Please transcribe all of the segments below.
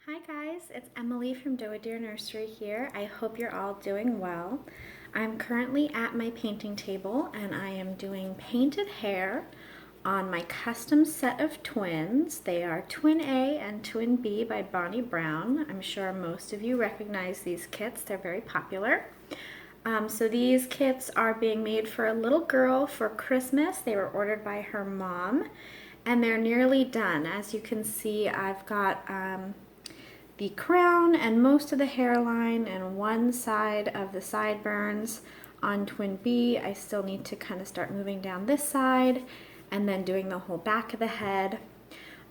Hi guys, it's Emily from Doe Deer Nursery here. I hope you're all doing well. I'm currently at my painting table and I am doing painted hair on my custom set of twins. They are Twin A and Twin B by Bonnie Brown. I'm sure most of you recognize these kits. They're very popular. So these kits are being made for a little girl for Christmas. They were ordered by her mom and they're nearly done. As you can see, I've got the crown and most of the hairline and one side of the sideburns on Twin B. I still need to kind of start moving down this side and then doing the whole back of the head.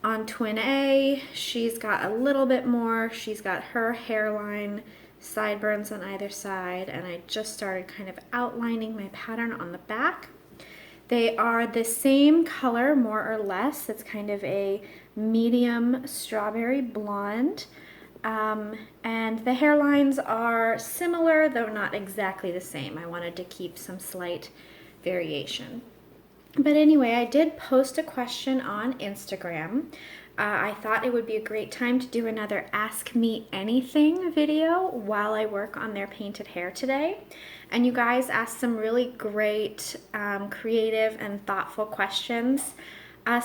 On Twin A, she's got a little bit more. She's got her hairline, sideburns on either side, and I just started kind of outlining my pattern on the back. They are the same color, more or less. It's kind of a medium strawberry blonde. And the hairlines are similar, though not exactly the same. I wanted to keep some slight variation. But anyway, I did post a question on Instagram. I thought it would be a great time to do another Ask Me Anything video while I work on their painted hair today. And you guys asked some really great, creative and thoughtful questions.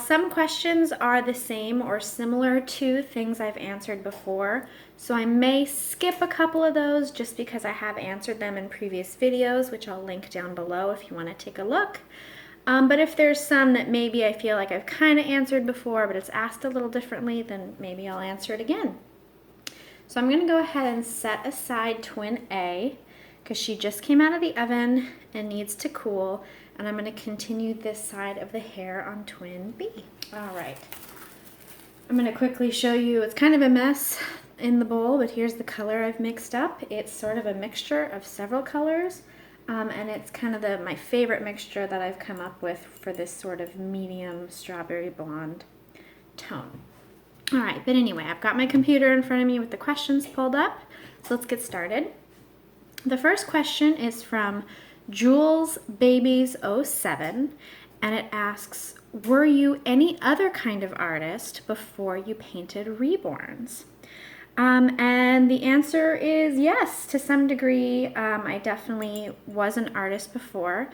Some questions are the same or similar to things I've answered before, so I may skip a couple of those just because I have answered them in previous videos, which I'll link down below if you want to take a look. But if there's some that maybe I feel like I've kind of answered before, but it's asked a little differently, then maybe I'll answer it again. So I'm going to go ahead and set aside Twin A because she just came out of the oven and needs to cool. And I'm going to continue this side of the hair on Twin B. All right. I'm going to quickly show you, it's kind of a mess in the bowl, but here's the color I've mixed up. It's sort of a mixture of several colors, and it's kind of my favorite mixture that I've come up with for this sort of medium strawberry blonde tone. All right, but anyway, I've got my computer in front of me with the questions pulled up, so let's get started. The first question is from Jules Babies 07, and it asks, were you any other kind of artist before you painted reborns? And the answer is yes, to some degree. I definitely was an artist before.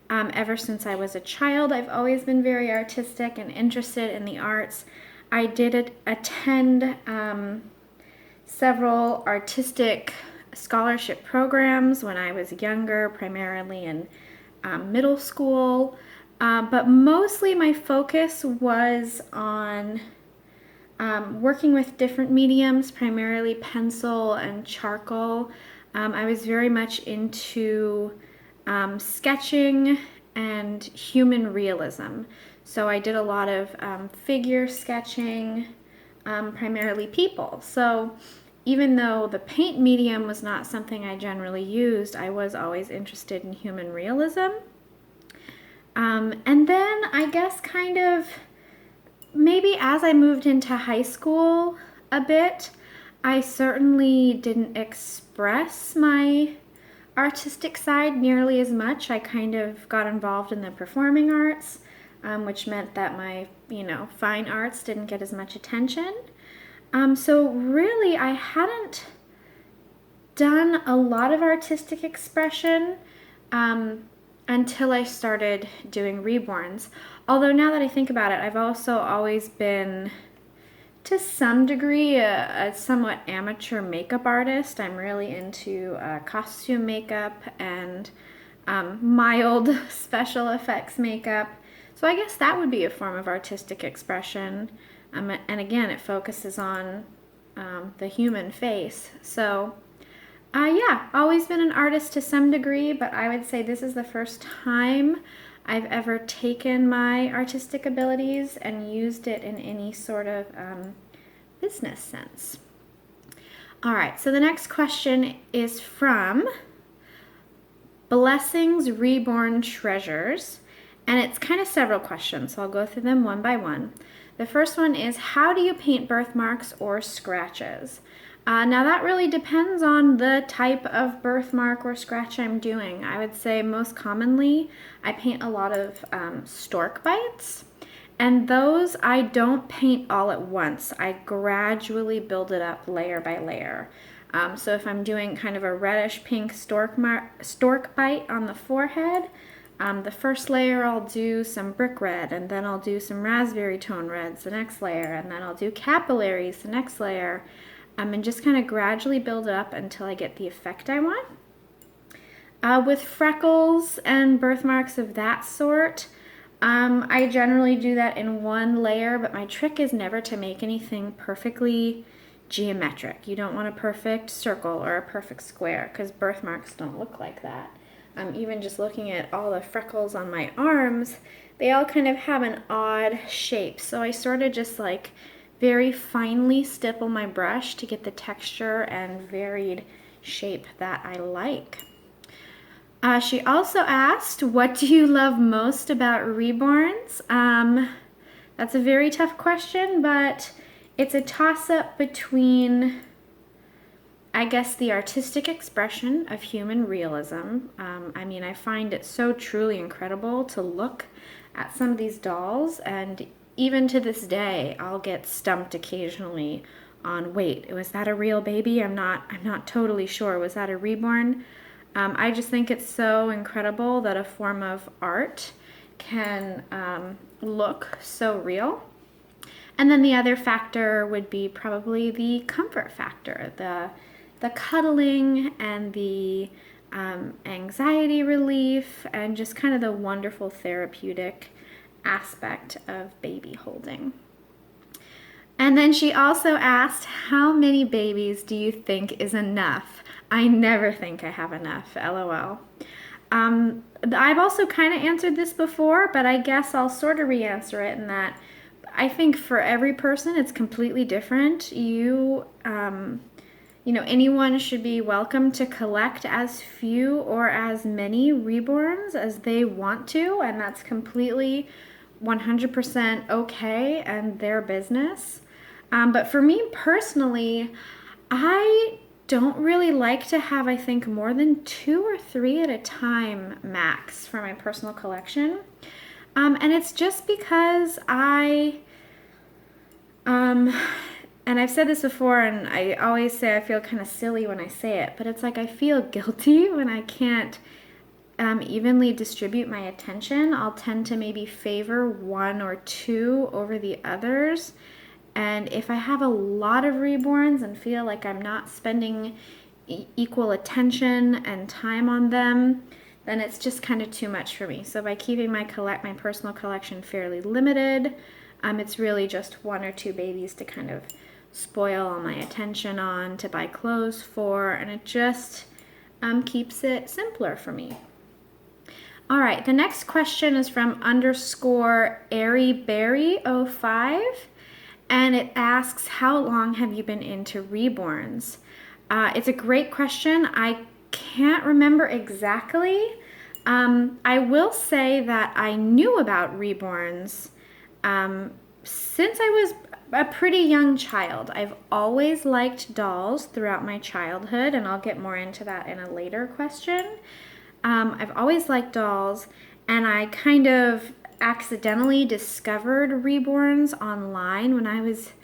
Ever since I was a child, I've always been very artistic and interested in the arts. I did attend several artistic scholarship programs when I was younger, primarily in middle school, but mostly my focus was on working with different mediums, primarily pencil and charcoal. I was very much into sketching and human realism. So I did a lot of figure sketching, primarily people. So even though the paint medium was not something I generally used, I was always interested in human realism. And then I guess kind of maybe as I moved into high school a bit, I certainly didn't express my artistic side nearly as much. I kind of got involved in the performing arts, which meant that my, fine arts didn't get as much attention. So really, I hadn't done a lot of artistic expression until I started doing reborns. Although now that I think about it, I've also always been, to some degree, a somewhat amateur makeup artist. I'm really into costume makeup and mild special effects makeup. So I guess that would be a form of artistic expression. And again, it focuses on the human face. So yeah, always been an artist to some degree, but I would say this is the first time I've ever taken my artistic abilities and used it in any sort of business sense. All right, so the next question is from Blessings Reborn Treasures, and it's kind of several questions, so I'll go through them one by one. The first one is, how do you paint birthmarks or scratches? Now that really depends on the type of birthmark or scratch I'm doing. I would say most commonly I paint a lot of stork bites, And those I don't paint all at once. I gradually build it up layer by layer. So if I'm doing kind of a reddish pink stork bite on the forehead, the first layer I'll do some brick red, and then I'll do some raspberry tone reds the next layer, and then I'll do capillaries the next layer, and just kind of gradually build it up until I get the effect I want. With freckles and birthmarks of that sort, I generally do that in one layer, but my trick is never to make anything perfectly geometric. You don't want a perfect circle or a perfect square because birthmarks don't look like that. Even just looking at all the freckles on my arms, they all kind of have an odd shape. So I sort of just like very finely stipple my brush to get the texture and varied shape that I like. She also asked, what do you love most about reborns? That's a very tough question, but it's a toss-up between, I guess, the artistic expression of human realism. I find it so truly incredible to look at some of these dolls, and even to this day, I'll get stumped occasionally on, wait, was that a real baby? I'm not totally sure. Was that a reborn? I just think it's so incredible that a form of art can look so real. And then the other factor would be probably the comfort factor, the cuddling and the anxiety relief, and just kind of the wonderful therapeutic aspect of baby holding. And then she also asked, how many babies do you think is enough? I never think I have enough, LOL. I've also kind of answered this before, but I guess I'll sort of re-answer it in that I think for every person it's completely different. Anyone should be welcome to collect as few or as many reborns as they want to, and that's completely 100% okay and their business. But for me personally, I don't really like to have, I think, more than 2 or 3 at a time max for my personal collection. And it's just because and I've said this before, and I always say I feel kind of silly when I say it, but it's like I feel guilty when I can't evenly distribute my attention. I'll tend to maybe favor 1 or 2 over the others. And if I have a lot of reborns and feel like I'm not spending equal attention and time on them, then it's just kind of too much for me. So by keeping my personal collection fairly limited, it's really just 1 or 2 babies to kind of spoil all my attention on, to buy clothes for, and it just keeps it simpler for me. All right, the next question is from _AirieBerry05. And it asks, how long have you been into reborns? It's a great question. I can't remember exactly. I will say that I knew about reborns since I was a pretty young child. I've always liked dolls throughout my childhood, and I'll get more into that in a later question. I've always liked dolls, and I kind of accidentally discovered reborns online when I was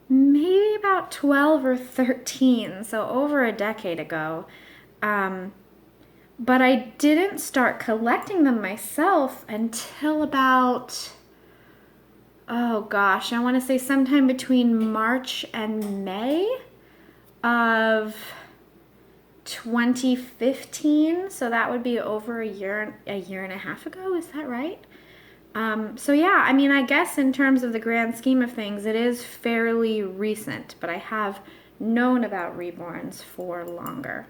maybe about 12 or 13, so over a decade ago. But I didn't start collecting them myself until about, I want to say sometime between March and May of 2015. So that would be over a year and a half ago. Is that right? I guess in terms of the grand scheme of things, it is fairly recent, but I have known about reborns for longer.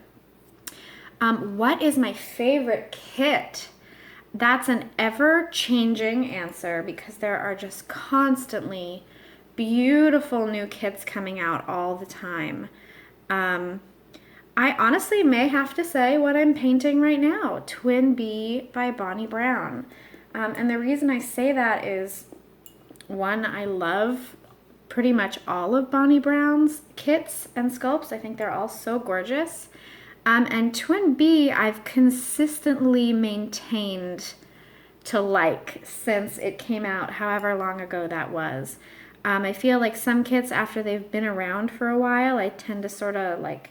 What is my favorite kit? That's an ever-changing answer because there are just constantly beautiful new kits coming out all the time. I honestly may have to say what I'm painting right now, Twin Bee by Bonnie Brown. And the reason I say that is, one, I love pretty much all of Bonnie Brown's kits and sculpts. I think they're all so gorgeous. And Twin Bee, I've consistently maintained to like since it came out, however long ago that was. I feel like some kits, after they've been around for a while, I tend to sort of like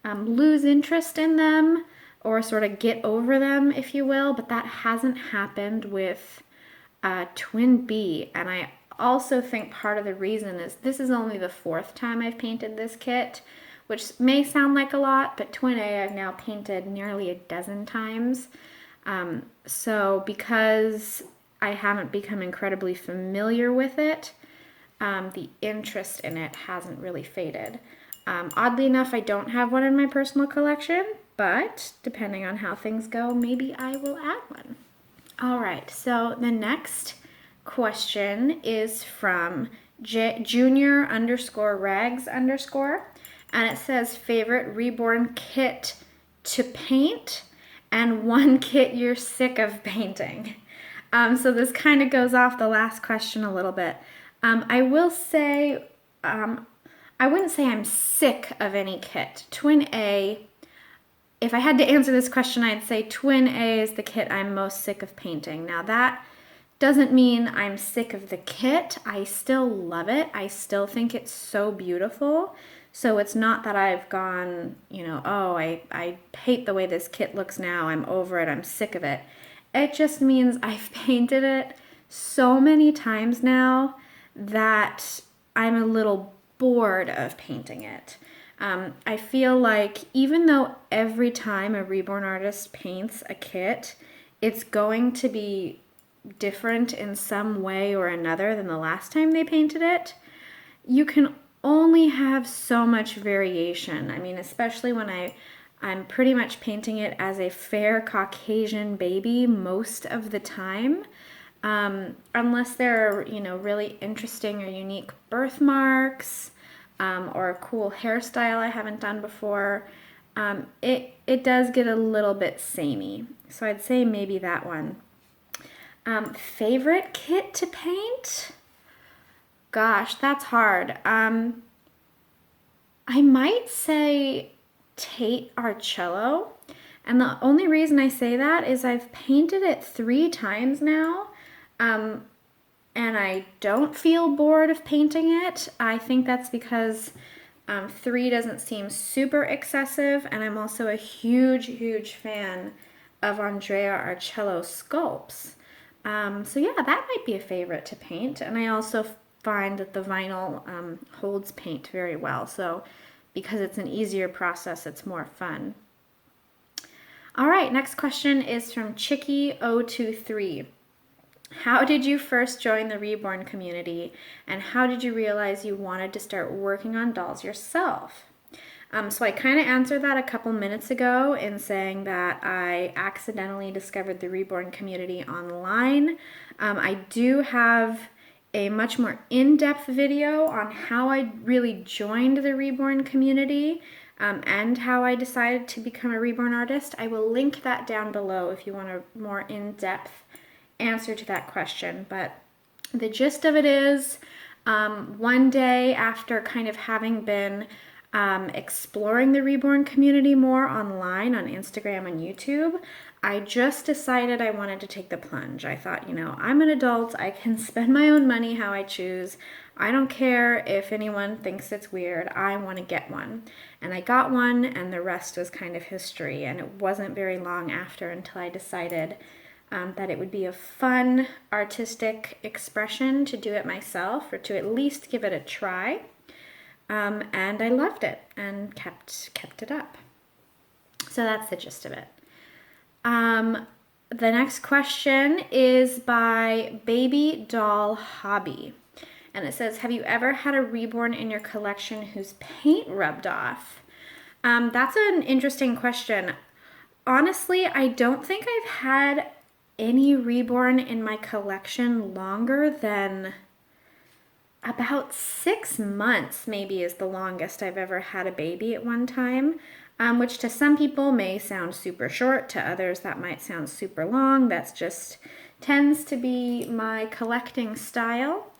lose interest in them or sort of get over them, if you will, but that hasn't happened with Twin B. And I also think part of the reason is this is only the 4th time I've painted this kit, which may sound like a lot, but Twin A I've now painted nearly a dozen times. So because I haven't become incredibly familiar with it, the interest in it hasn't really faded. Oddly enough, I don't have one in my personal collection, but depending on how things go, maybe I will add one. All right, so the next question is from junior_rags_, and it says favorite reborn kit to paint and one kit you're sick of painting. So this kind of goes off the last question a little bit. I will say, I wouldn't say I'm sick of any kit. Twin A, if I had to answer this question, I'd say Twin A is the kit I'm most sick of painting. Now that doesn't mean I'm sick of the kit. I still love it. I still think it's so beautiful. So it's not that I've gone, you know, oh, I hate the way this kit looks now. I'm over it. I'm sick of it. It just means I've painted it so many times now that I'm a little bored of painting it. I feel like even though every time a reborn artist paints a kit, it's going to be different in some way or another than the last time they painted it, you can only have so much variation. I mean, especially when I'm pretty much painting it as a fair Caucasian baby most of the time. Unless there are, you know, really interesting or unique birthmarks, or a cool hairstyle I haven't done before, it does get a little bit samey. So I'd say maybe that one. Favorite kit to paint? Gosh, that's hard. I might say Tate Arcello. And the only reason I say that is I've painted it 3 times now. And I don't feel bored of painting it. I think that's because 3 doesn't seem super excessive, and I'm also a huge fan of Andrea Arcello sculpts. So yeah, that might be a favorite to paint, and I also find that the vinyl holds paint very well, so because it's an easier process, it's more fun. All right, next question is from Chicky023. How did you first join the reborn community, and how did you realize you wanted to start working on dolls yourself? So I kind of answered that a couple minutes ago in saying that I accidentally discovered the reborn community online. I do have a much more in-depth video on how I really joined the reborn community, and how I decided to become a reborn artist. I will link that down below if you want a more in-depth answer to that question, but the gist of it is, one day after kind of having been exploring the reborn community more online on Instagram and YouTube, I just decided I wanted to take the plunge. I thought, you know, I'm an adult, I can spend my own money how I choose. I don't care if anyone thinks it's weird, I want to get one. And I got one, and the rest was kind of history, and it wasn't very long after until I decided that it would be a fun artistic expression to do it myself, or to at least give it a try. And I loved it and kept it up. So that's the gist of it. The next question is by Baby Doll Hobby. And it says, have you ever had a reborn in your collection whose paint rubbed off? That's an interesting question. Honestly, I don't think I've had any reborn in my collection longer than about 6 months, maybe, is the longest I've ever had a baby at one time, which to some people may sound super short, to others that might sound super long. That's just tends to be my collecting style.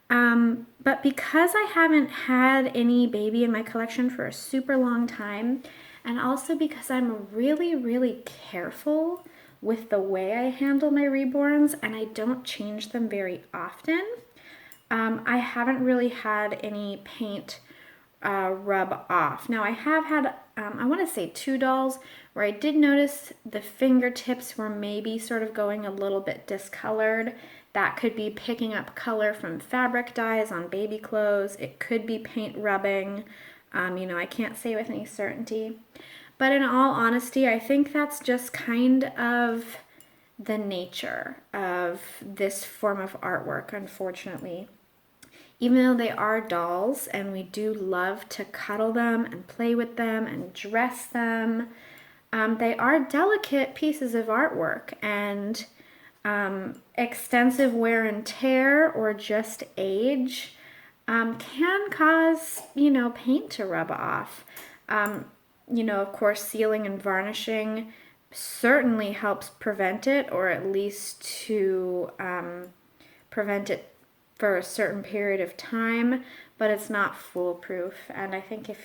But because I haven't had any baby in my collection for a super long time, and also because I'm really careful with the way I handle my reborns, and I don't change them very often. I haven't really had any paint rub off. Now I have had, I want to say 2 dolls where I did notice the fingertips were maybe sort of going a little bit discolored. That could be picking up color from fabric dyes on baby clothes. It could be paint rubbing. You know, I can't say with any certainty. But in all honesty, I think that's just kind of the nature of this form of artwork, unfortunately. Even though they are dolls and we do love to cuddle them and play with them and dress them, they are delicate pieces of artwork, and extensive wear and tear or just age can cause, you know, paint to rub off. You know, of course, sealing and varnishing certainly helps prevent it, or at least to prevent it for a certain period of time, but it's not foolproof. And I think if,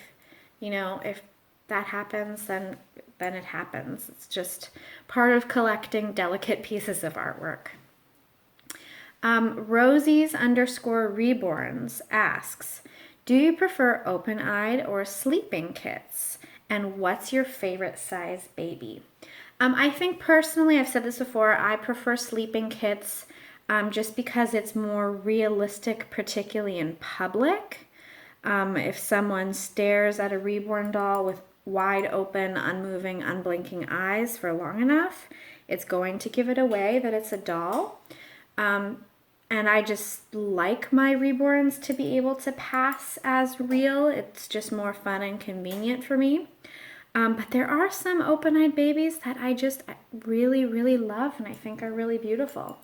you know, if that happens, then it happens. It's just part of collecting delicate pieces of artwork. Rosies_reborns asks, do you prefer open-eyed or sleeping kits? And what's your favorite size baby? I think personally, I've said this before, I prefer sleeping kits just because it's more realistic, particularly in public. If someone stares at a reborn doll with wide open, unmoving, unblinking eyes for long enough, it's going to give it away that it's a doll. And I just like my reborns to be able to pass as real. It's just more fun and convenient for me. But there are some open-eyed babies that I just really, really love and I think are really beautiful.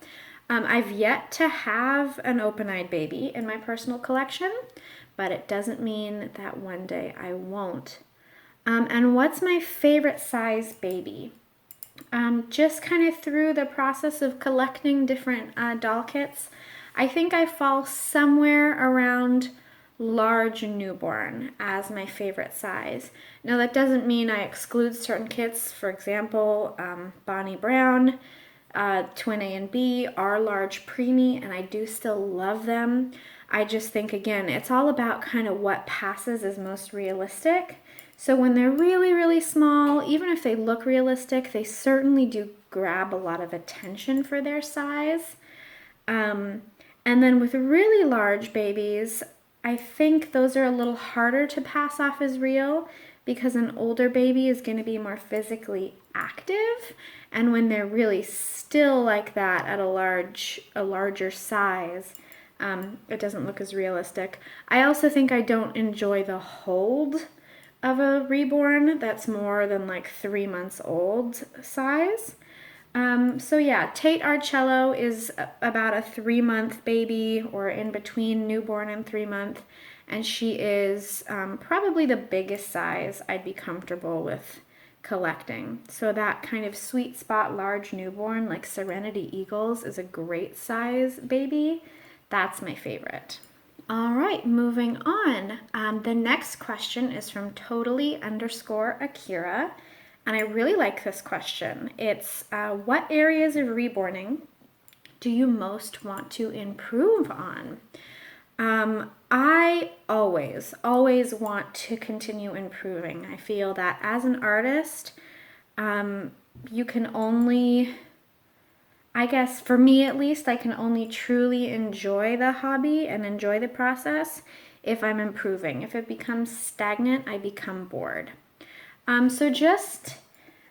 I've yet to have an open-eyed baby in my personal collection, but it doesn't mean that one day I won't. And what's my favorite size baby? Just kind of through the process of collecting different doll kits, I think I fall somewhere around large newborn as my favorite size. Now that doesn't mean I exclude certain kits. For example, Bonnie Brown, Twin A and B are large preemie, and I do still love them. I just think, again, it's all about kind of what passes as most realistic. So when they're really, really small, even if they look realistic, they certainly do grab a lot of attention for their size. And then with really large babies, I think those are a little harder to pass off as real because an older baby is going to be more physically active. And when they're really still like that at a larger size, it doesn't look as realistic. I also think I don't enjoy the hold of a reborn that's more than like 3 months old size. So yeah, Tate Arcello is about a 3-month baby, or in between newborn and 3-month, and she is probably the biggest size I'd be comfortable with collecting. So that kind of sweet spot large newborn like Serenity Eagles is a great size baby. That's my favorite. All right, moving on. The next question is from totally_Akira. And I really like this question. It's what areas of reborning do you most want to improve on? I always want to continue improving. I feel that as an artist, you can only, I guess for me at least, I can only truly enjoy the hobby and enjoy the process if I'm improving. If it becomes stagnant, I become bored. So just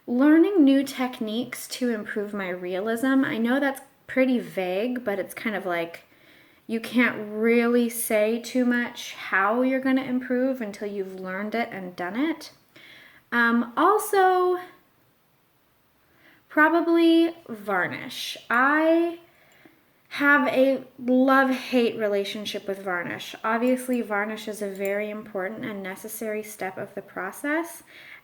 learning new techniques to improve my realism. I know that's pretty vague, but it's kind of like you can't really say too much how you're going to improve until you've learned it and done it. Also, probably varnish. I have a love-hate relationship with varnish. Obviously, varnish is a very important and necessary step of the process.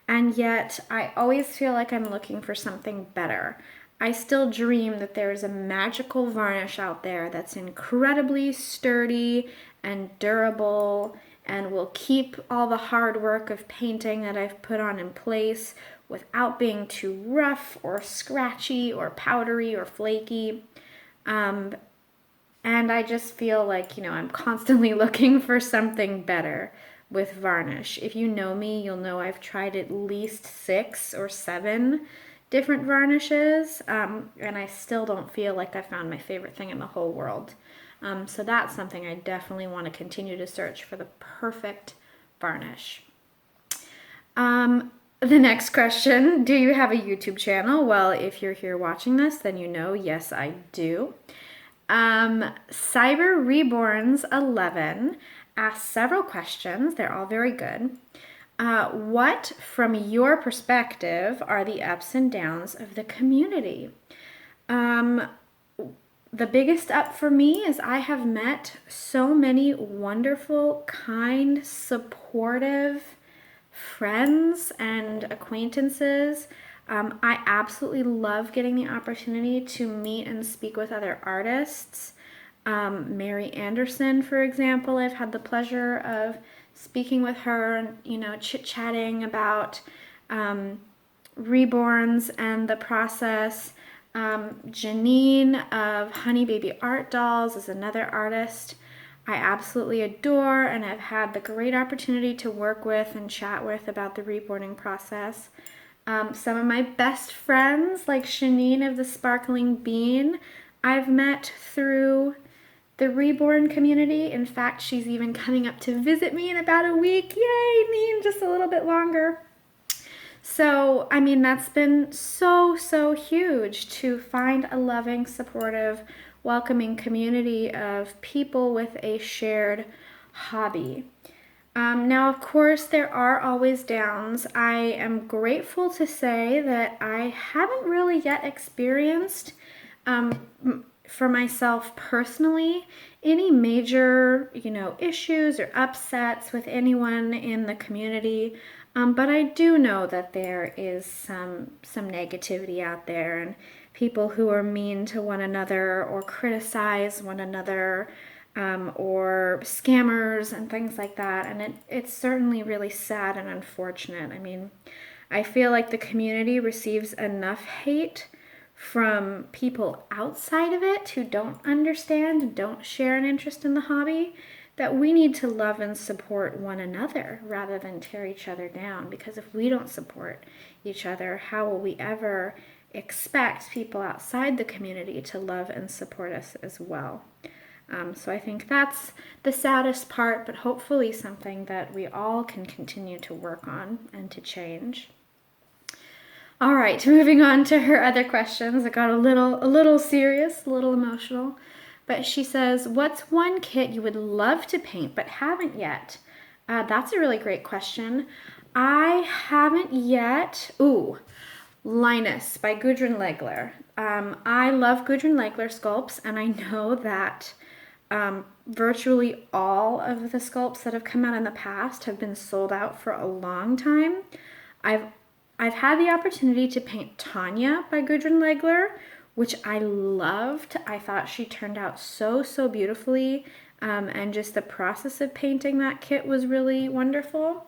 And yet, I always feel like I'm looking for something better. I still dream that there is a magical varnish out there that's incredibly sturdy and durable and will keep all the hard work of painting that I've put on in place without being too rough or scratchy or powdery or flaky. And I just feel like, I'm constantly looking for something better with varnish. If you know me, you'll know I've tried at least 6 or 7 different varnishes, and I still don't feel like I found my favorite thing in the whole world. So that's something I definitely want to continue to search for, the perfect varnish. The next question, do you have a YouTube channel? Well, if you're here watching this, then you know, yes, I do. Cyber Reborns 11 asked several questions. They're all very good. What, from your perspective, are the ups and downs of the community? The biggest up for me is I have met so many wonderful, kind, supportive friends and acquaintances. I absolutely love getting the opportunity to meet and speak with other artists. Mary Anderson, for example, I've had the pleasure of speaking with her and, chit-chatting about reborns and the process. Janine of Honey Baby Art Dolls is another artist I absolutely adore and have had the great opportunity to work with and chat with about the reborning process. Some of my best friends, like Shanine of the Sparkling Bean, I've met through the reborn community. In fact, she's even coming up to visit me in about a week. Yay, Neen, just a little bit longer. So, that's been so huge to find a loving, supportive, welcoming community of people with a shared hobby. Now, of course, there are always downs. I am grateful to say that I haven't really yet experienced, for myself personally, any major, issues or upsets with anyone in the community. But I do know that there is some negativity out there, and people who are mean to one another or criticize one another, or scammers and things like that. And it's certainly really sad and unfortunate. I feel like the community receives enough hate from people outside of it who don't understand and don't share an interest in the hobby, that we need to love and support one another rather than tear each other down. Because if we don't support each other, how will we ever expect people outside the community to love and support us as well? So I think that's the saddest part, but hopefully something that we all can continue to work on and to change. All right, moving on to her other questions. It got a little serious, a little emotional. But she says, what's one kit you would love to paint but haven't yet? That's a really great question. I haven't yet. Linus by Gudrun Legler. I love Gudrun Legler sculpts, and I know that virtually all of the sculpts that have come out in the past have been sold out for a long time. I've had the opportunity to paint Tanya by Gudrun Legler, which I loved. I thought she turned out so beautifully, and just the process of painting that kit was really wonderful.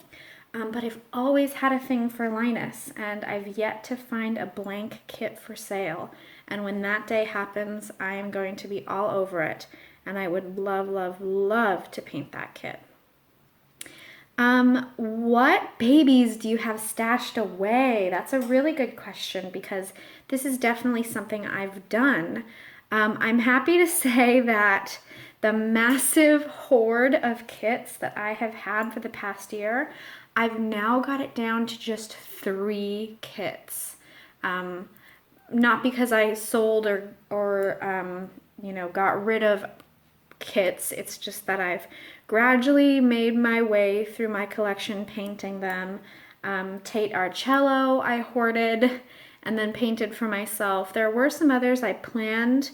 But I've always had a thing for Linus, and I've yet to find a blank kit for sale. And when that day happens, I am going to be all over it, and I would love to paint that kit. What babies do you have stashed away? That's a really good question, because this is definitely something I've done. I'm happy to say that the massive hoard of kits that I have had for the past year, I've now got it down to just 3 kits. Not because I sold or got rid of kits. It's just that I've gradually made my way through my collection painting them. Tate Arcello I hoarded and then painted for myself. There were some others I planned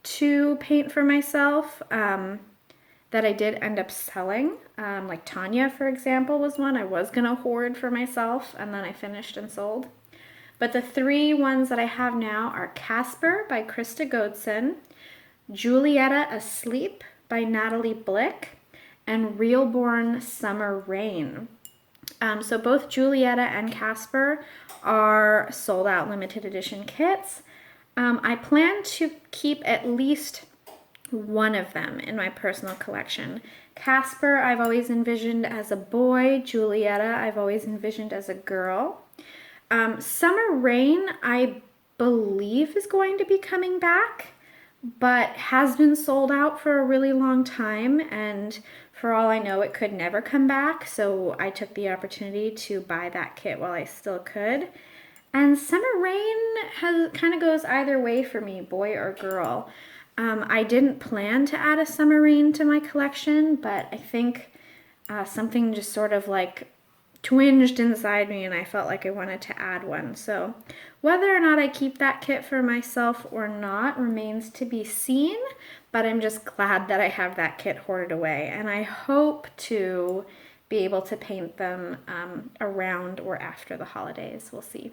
to paint for myself that I did end up selling. Like Tanya, for example, was one I was going to hoard for myself, and then I finished and sold. But the 3 ones that I have now are Casper by Krista Godson, Julietta Asleep by Natalie Blick, and Reborn Summer Rain. So both Julietta and Casper are sold out limited edition kits. I plan to keep at least one of them in my personal collection. Casper, I've always envisioned as a boy. Julietta, I've always envisioned as a girl. Summer Rain, I believe, is going to be coming back, but has been sold out for a really long time, and for all I know, it could never come back, so I took the opportunity to buy that kit while I still could. And Summer Rain kind of goes either way for me, boy or girl. I didn't plan to add a Summer Rain to my collection, but I think something just sort of like twinged inside me and I felt like I wanted to add one. So whether or not I keep that kit for myself or not remains to be seen, but I'm just glad that I have that kit hoarded away, and I hope to be able to paint them around or after the holidays. We'll see.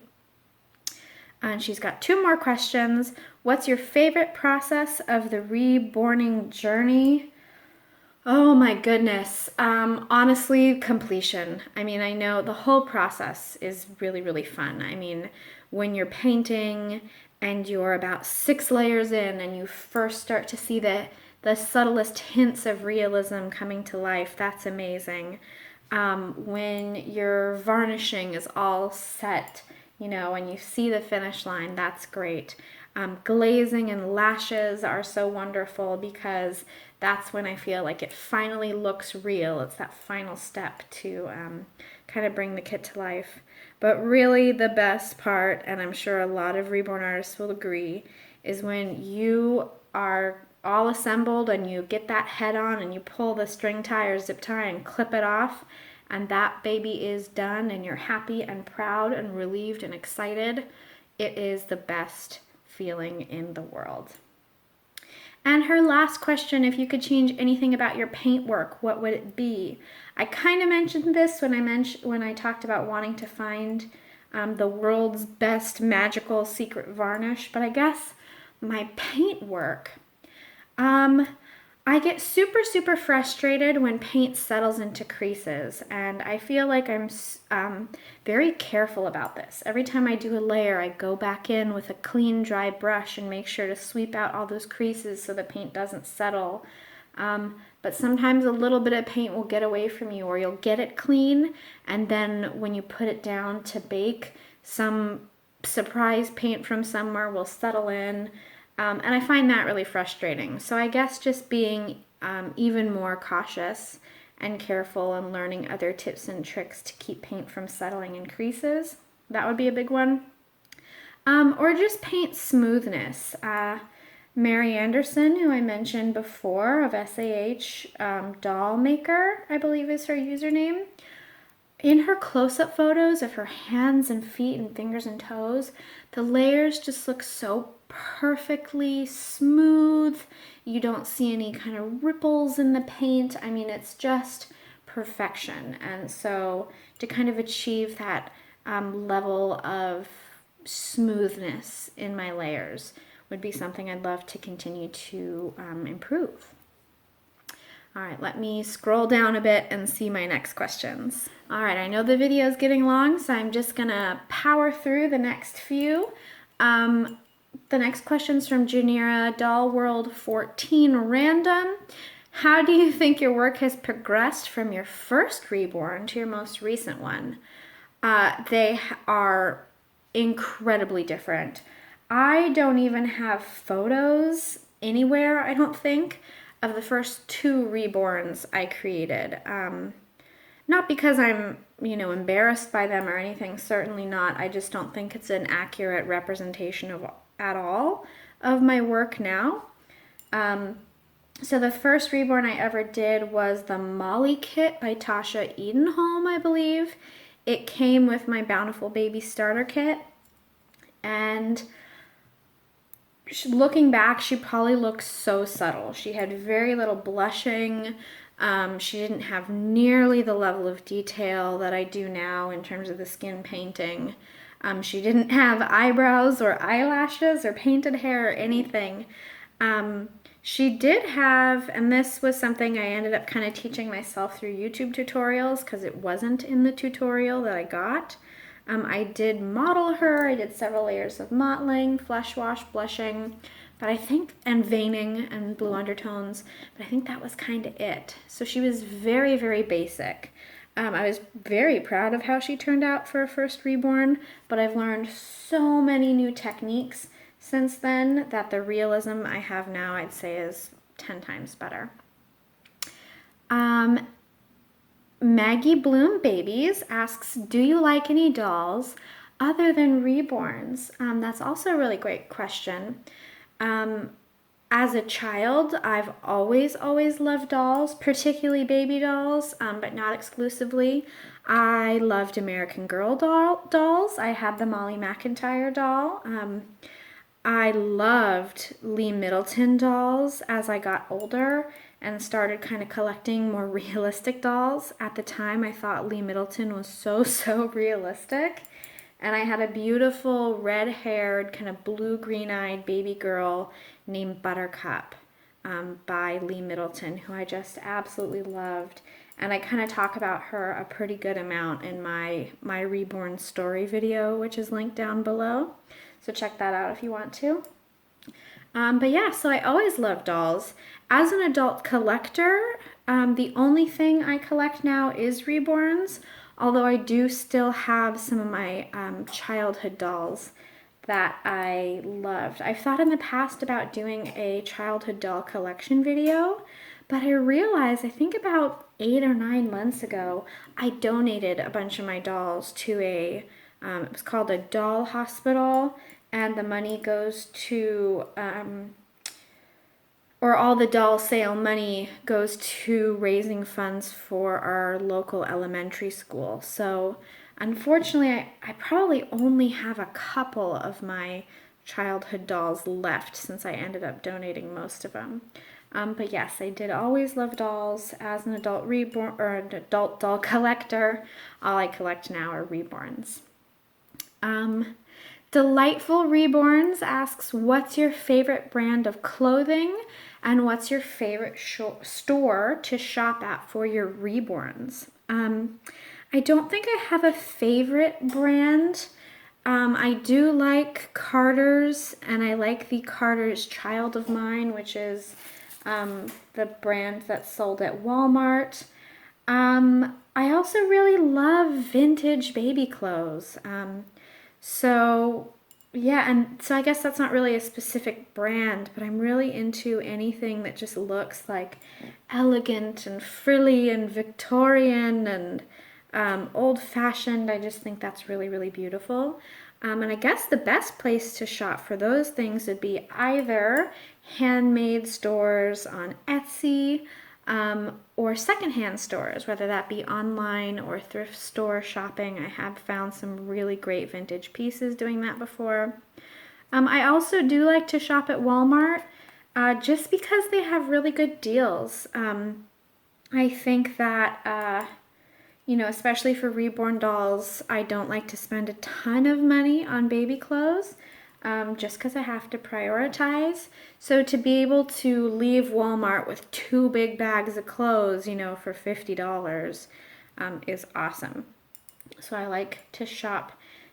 And she's got 2 more questions. What's your favorite process of the reborning journey? Oh my goodness. Honestly, completion. I mean, I know the whole process is really, really fun. I mean, when you're painting and you're about 6 layers in and you first start to see the subtlest hints of realism coming to life, that's amazing. When your varnishing is all set, you know, and you see the finish line, that's great. Glazing and lashes are so wonderful because that's when I feel like it finally looks real. It's that final step to kind of bring the kit to life. But really the best part, and I'm sure a lot of reborn artists will agree, is when you are all assembled and you get that head on and you pull the string tie or zip tie and clip it off, and that baby is done and you're happy and proud and relieved and excited. It is the best feeling in the world. And her last question, if you could change anything about your paintwork, what would it be? I kind of mentioned this when I talked about wanting to find the world's best magical secret varnish, but I guess my paintwork, I get super, super frustrated when paint settles into creases, and I feel like I'm very careful about this. Every time I do a layer, I go back in with a clean, dry brush and make sure to sweep out all those creases so the paint doesn't settle. But sometimes a little bit of paint will get away from you, or you'll get it clean, and then when you put it down to bake, some surprise paint from somewhere will settle in. And I find that really frustrating. So I guess just being even more cautious and careful and learning other tips and tricks to keep paint from settling in creases, that would be a big one. Or just paint smoothness. Mary Anderson, who I mentioned before of SAH Doll Maker, I believe is her username. In her close-up photos of her hands and feet and fingers and toes, the layers just look so perfectly smooth. You don't see any kind of ripples in the paint. I mean, it's just perfection. And so to kind of achieve that level of smoothness in my layers would be something I'd love to continue to improve. All right, let me scroll down a bit and see my next questions. All right, I know the video is getting long, so I'm just gonna power through the next few. The next question's from Janira Doll World 14 Random. How do you think your work has progressed from your first reborn to your most recent one? They are incredibly different. I don't even have photos anywhere, I don't think, of the first 2 reborns I created. Not because I'm, embarrassed by them or anything, certainly not. I just don't think it's an accurate representation at all of my work now. So the first reborn I ever did was the Molly kit by Tasha Edenholm, I believe. It came with my Bountiful Baby starter kit, and looking back, she probably looks so subtle. She had very little blushing. She didn't have nearly the level of detail that I do now in terms of the skin painting. She didn't have eyebrows or eyelashes or painted hair or anything. She did have, and this was something I ended up kind of teaching myself through YouTube tutorials because it wasn't in the tutorial that I got. I did model her. I did several layers of modeling, flesh wash, blushing, but I think, and veining and blue undertones, but I think that was kind of it. So she was very, very basic. I was very proud of how she turned out for a first reborn, but I've learned so many new techniques since then that the realism I have now, I'd say, is 10 times better. Maggie Bloom Babies asks, do you like any dolls other than reborns? That's also a really great question. As a child, I've always loved dolls, particularly baby dolls, but not exclusively. I loved American Girl dolls. I had the Molly McIntyre doll. I loved Lee Middleton dolls as I got older and started kind of collecting more realistic dolls. At the time, I thought Lee Middleton was so realistic. And I had a beautiful red-haired, kind of blue-green-eyed baby girl named Buttercup by Lee Middleton, who I just absolutely loved. And I kind of talk about her a pretty good amount in my Reborn story video, which is linked down below. So check that out if you want to. But yeah, so I always loved dolls. As an adult collector, the only thing I collect now is reborns, although I do still have some of my childhood dolls that I loved. I've thought in the past about doing a childhood doll collection video, but I realized, I think about 8 or 9 months ago, I donated a bunch of my dolls to it was called a doll hospital, and the money goes to, or all the doll sale money goes to raising funds for our local elementary school. So unfortunately, I probably only have a couple of my childhood dolls left since I ended up donating most of them. But yes, I did always love dolls. As an adult reborn or an adult doll collector, all I collect now are reborns. Delightful Reborns asks, what's your favorite brand of clothing and what's your favorite store to shop at for your reborns? I don't think I have a favorite brand. I do like Carter's, and I like the Carter's Child of Mine, which is the brand that's sold at Walmart. I also really love vintage baby clothes. So yeah, and so I guess that's not really a specific brand, but I'm really into anything that just looks like elegant and frilly and Victorian and old-fashioned. I just think that's really beautiful. And I guess the best place to shop for those things would be either handmade stores on Etsy, or secondhand stores, whether that be online or thrift store shopping. I have found some really great vintage pieces doing that before. I also do like to shop at Walmart just because they have really good deals. I think that, especially for reborn dolls, I don't like to spend a ton of money on baby clothes. Just because I have to prioritize. So to be able to leave Walmart with 2 big bags of clothes, for $50 is awesome. So I like to shop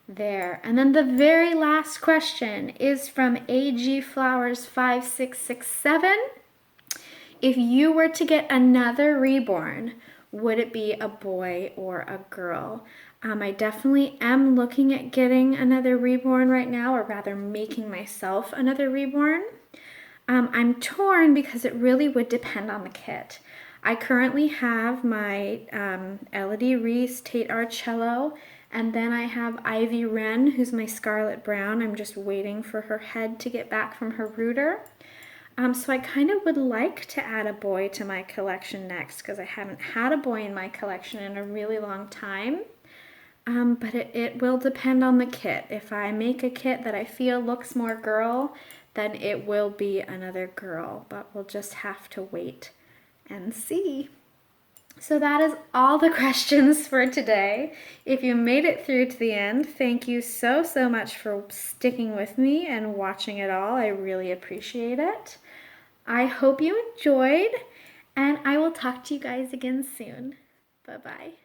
there. And then the very last question is from AG Flowers 5667. If you were to get another reborn, would it be a boy or a girl? I definitely am looking at getting another reborn right now, or rather making myself another reborn. I'm torn because it really would depend on the kit. I currently have my Elodie Reese Tate Arcello, and then I have Ivy Wren, who's my Scarlet Brown. I'm just waiting for her head to get back from her rooter. So I kind of would like to add a boy to my collection next because I haven't had a boy in my collection in a really long time. But it will depend on the kit. If I make a kit that I feel looks more girl, then it will be another girl, but we'll just have to wait and see. So that is all the questions for today. If you made it through to the end, thank you so much for sticking with me and watching it all. I really appreciate it. I hope you enjoyed, and I will talk to you guys again soon. Bye-bye.